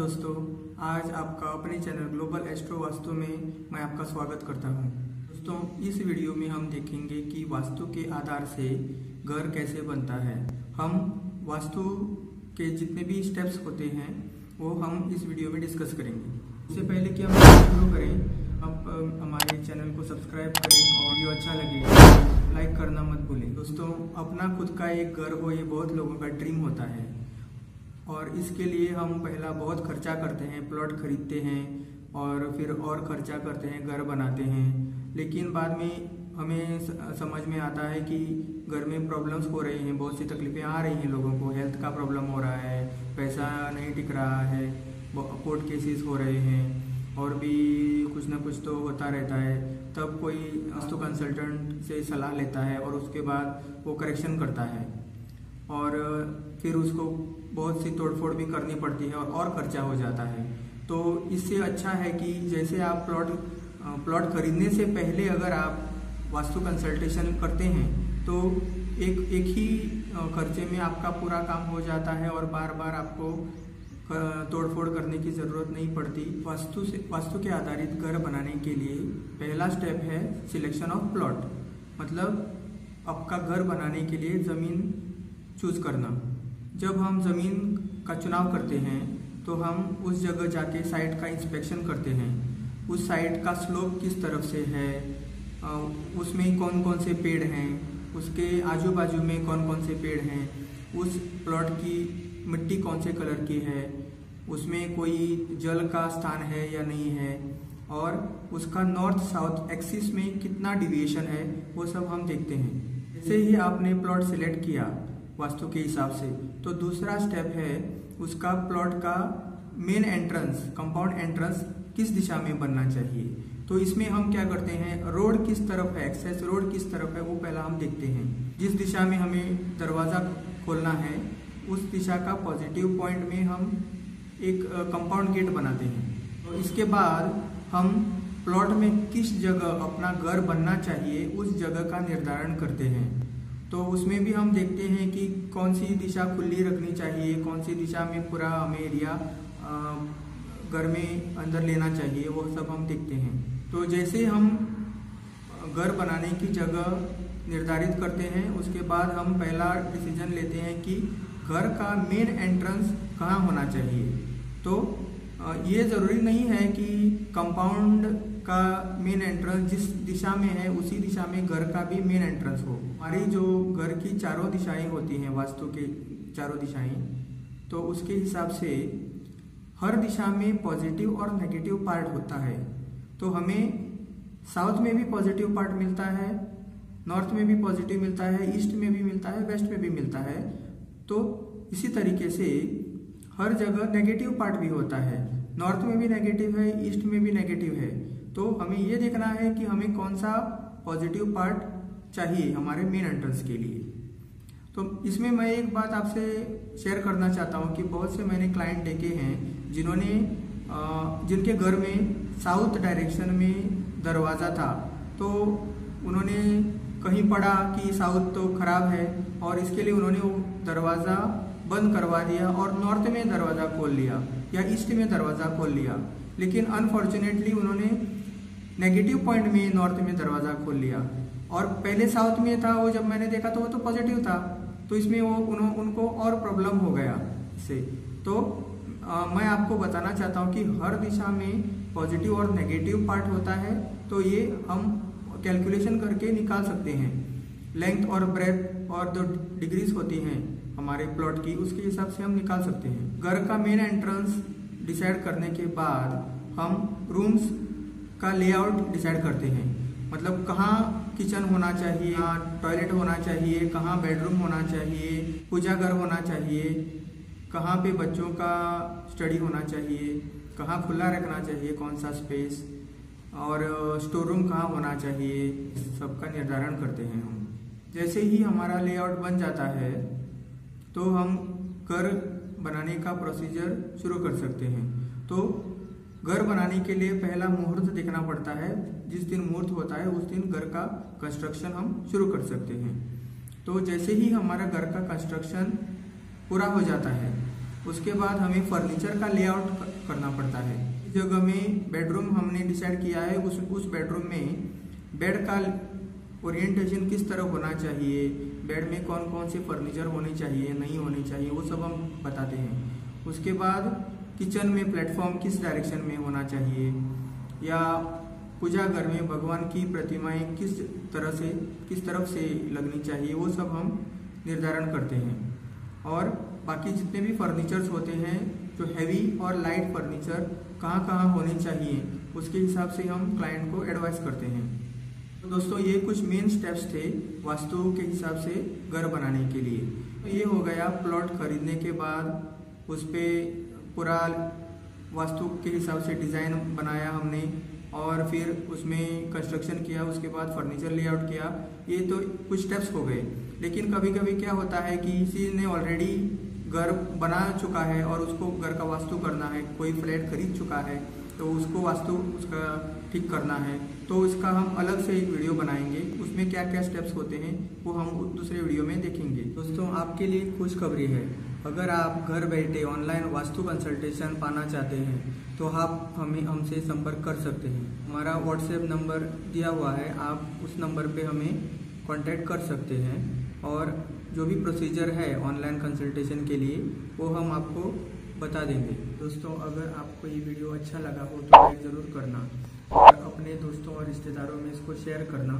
दोस्तों, आज आपका अपने चैनल ग्लोबल एस्ट्रो वास्तु में मैं आपका स्वागत करता हूं। दोस्तों, इस वीडियो में हम देखेंगे कि वास्तु के आधार से घर कैसे बनता है। हम वास्तु के जितने भी स्टेप्स होते हैं वो हम इस वीडियो में डिस्कस करेंगे। इससे पहले कि हम शुरू करें, आप हमारे चैनल को सब्सक्राइब करें और वीडियो अच्छा लगे लाइक करना मत भूलें। दोस्तों, अपना खुद का एक घर हो, ये बहुत लोगों का ड्रीम होता है और इसके लिए हम पहला बहुत खर्चा करते हैं, प्लॉट खरीदते हैं और फिर और खर्चा करते हैं, घर बनाते हैं। लेकिन बाद में हमें समझ में आता है कि घर में प्रॉब्लम्स हो रही हैं, बहुत सी तकलीफें आ रही हैं लोगों को, हेल्थ का प्रॉब्लम हो रहा है, पैसा नहीं टिक रहा है, कोर्ट केसेस हो रहे हैं और भी कुछ ना कुछ तो होता रहता है। तब कोई वास्तु कंसल्टेंट से सलाह लेता है और उसके बाद वो करेक्शन करता है और फिर उसको बहुत सी तोड़फोड़ भी करनी पड़ती है और खर्चा हो जाता है। तो इससे अच्छा है कि जैसे आप प्लॉट खरीदने से पहले अगर आप वास्तु कंसल्टेशन करते हैं तो एक ही खर्चे में आपका पूरा काम हो जाता है और बार बार आपको तोड़फोड़ करने की ज़रूरत नहीं पड़ती। वास्तु के आधारित घर बनाने के लिए पहला स्टेप है सिलेक्शन ऑफ प्लॉट, मतलब आपका घर बनाने के लिए ज़मीन चूज करना। जब हम ज़मीन का चुनाव करते हैं तो हम उस जगह जाके साइट का इंस्पेक्शन करते हैं। उस साइट का स्लोप किस तरफ से है, उसमें कौन कौन से पेड़ हैं, उसके आजू बाजू में कौन कौन से पेड़ हैं, उस प्लॉट की मिट्टी कौन से कलर की है, उसमें कोई जल का स्थान है या नहीं है और उसका नॉर्थ साउथ एक्सिस में कितना डिविएशन है, वो सब हम देखते हैं। जैसे ही आपने प्लॉट सिलेक्ट किया वास्तु के हिसाब से, तो दूसरा स्टेप है उसका प्लॉट का मेन एंट्रेंस, कंपाउंड एंट्रेंस किस दिशा में बनना चाहिए। तो इसमें हम क्या करते हैं, रोड किस तरफ है, एक्सेस रोड किस तरफ है, वो पहला हम देखते हैं। जिस दिशा में हमें दरवाज़ा खोलना है उस दिशा का पॉजिटिव पॉइंट में हम एक कंपाउंड गेट बनाते हैं। तो इसके बाद हम प्लॉट में किस जगह अपना घर बनना चाहिए उस जगह का निर्धारण करते हैं। तो उसमें भी हम देखते हैं कि कौन सी दिशा खुली रखनी चाहिए, कौन सी दिशा में पूरा हमें एरिया घर में अंदर लेना चाहिए, वो सब हम देखते हैं। तो जैसे हम घर बनाने की जगह निर्धारित करते हैं उसके बाद हम पहला डिसीजन लेते हैं कि घर का मेन एंट्रेंस कहाँ होना चाहिए। तो ये ज़रूरी नहीं है कि कंपाउंड का मेन एंट्रेंस जिस दिशा में है उसी दिशा में घर का भी मेन एंट्रेंस हो। हमारी जो घर की चारों दिशाएं होती हैं, वास्तु के चारों दिशाएं, तो उसके हिसाब से हर दिशा में पॉजिटिव और नेगेटिव पार्ट होता है। तो हमें साउथ में भी पॉजिटिव पार्ट मिलता है, नॉर्थ में भी पॉजिटिव मिलता है, ईस्ट में भी मिलता है, वेस्ट में भी मिलता है। तो इसी तरीके से हर जगह नेगेटिव पार्ट भी होता है, नॉर्थ में भी नेगेटिव है, ईस्ट में भी नेगेटिव है। तो हमें ये देखना है कि हमें कौन सा पॉजिटिव पार्ट चाहिए हमारे मेन एंट्रेंस के लिए। तो इसमें मैं एक बात आपसे शेयर करना चाहता हूँ कि बहुत से मैंने क्लाइंट देखे हैं जिनके घर में साउथ डायरेक्शन में दरवाज़ा था, तो उन्होंने कहीं पढ़ा कि साउथ तो खराब है और इसके लिए उन्होंने वो दरवाज़ा बंद करवा दिया और नॉर्थ में दरवाज़ा खोल लिया या ईस्ट में दरवाज़ा खोल लिया। लेकिन अनफॉर्चुनेटली उन्होंने नेगेटिव पॉइंट में नॉर्थ में दरवाज़ा खोल लिया और पहले साउथ में था, वो जब मैंने देखा तो वो तो पॉजिटिव था, तो इसमें वो उनको और प्रॉब्लम हो गया इससे। तो मैं आपको बताना चाहता हूँ कि हर दिशा में पॉजिटिव और नेगेटिव पार्ट होता है। तो ये हम कैलकुलेशन करके निकाल सकते हैं। लेंथ और ब्रेथ और जो डिग्रीज होती हैं हमारे प्लॉट की, उसके हिसाब से हम निकाल सकते हैं। घर का मेन एंट्रेंस डिसाइड करने के बाद हम रूम्स का लेआउट डिसाइड करते हैं, मतलब कहाँ किचन होना चाहिए, कहाँ टॉयलेट होना चाहिए, कहाँ बेडरूम होना चाहिए, पूजा घर होना चाहिए, कहाँ पे बच्चों का स्टडी होना चाहिए, कहाँ खुला रखना चाहिए, कौन सा स्पेस, और स्टोर रूम कहाँ होना चाहिए, सबका निर्धारण करते हैं हम। जैसे ही हमारा लेआउट बन जाता है तो हम घर बनाने का प्रोसीजर शुरू कर सकते हैं। तो घर बनाने के लिए पहला मुहूर्त देखना पड़ता है। जिस दिन मुहूर्त होता है उस दिन घर का कंस्ट्रक्शन हम शुरू कर सकते हैं। तो जैसे ही हमारा घर का कंस्ट्रक्शन पूरा हो जाता है उसके बाद हमें फर्नीचर का लेआउट करना पड़ता है। इस जगह में बेडरूम हमने डिसाइड किया है, उस बेडरूम में बेड का ओरिएंटेशन किस तरह होना चाहिए, बेड में कौन कौन से फर्नीचर होने चाहिए, नहीं होने चाहिए, वो सब हम बताते हैं। उसके बाद किचन में प्लेटफॉर्म किस डायरेक्शन में होना चाहिए, या पूजा घर में भगवान की प्रतिमाएं किस तरफ से लगनी चाहिए, वो सब हम निर्धारण करते हैं। और बाकी जितने भी फर्नीचर्स होते हैं, जो हैवी और लाइट फर्नीचर कहाँ कहाँ होने चाहिए, उसके हिसाब से हम क्लाइंट को एडवाइस करते हैं। तो दोस्तों, ये कुछ मेन स्टेप्स थे वास्तु के हिसाब से घर बनाने के लिए। तो ये हो गया प्लॉट खरीदने के बाद उस पर पूरा वास्तु के हिसाब से डिज़ाइन बनाया हमने, और फिर उसमें कंस्ट्रक्शन किया, उसके बाद फर्नीचर लेआउट किया। ये तो कुछ स्टेप्स हो गए। लेकिन कभी कभी क्या होता है कि किसी ने ऑलरेडी घर बना चुका है और उसको घर का वास्तु करना है, कोई फ्लैट खरीद चुका है तो उसको वास्तु उसका ठीक करना है, तो इसका हम अलग से एक वीडियो बनाएंगे। उसमें क्या क्या स्टेप्स होते हैं वो हम दूसरे वीडियो में देखेंगे। दोस्तों, आपके लिए खुशखबरी है, अगर आप घर बैठे ऑनलाइन वास्तु कंसल्टेशन पाना चाहते हैं तो आप हमसे संपर्क कर सकते हैं। हमारा व्हाट्सएप नंबर दिया हुआ है, आप उस नंबर पे हमें कांटेक्ट कर सकते हैं, और जो भी प्रोसीजर है ऑनलाइन कंसल्टेशन के लिए वो हम आपको बता देंगे। दोस्तों, अगर आपको ये वीडियो अच्छा लगा हो तो लाइक ज़रूर करना, और अपने दोस्तों और रिश्तेदारों में इसको शेयर करना।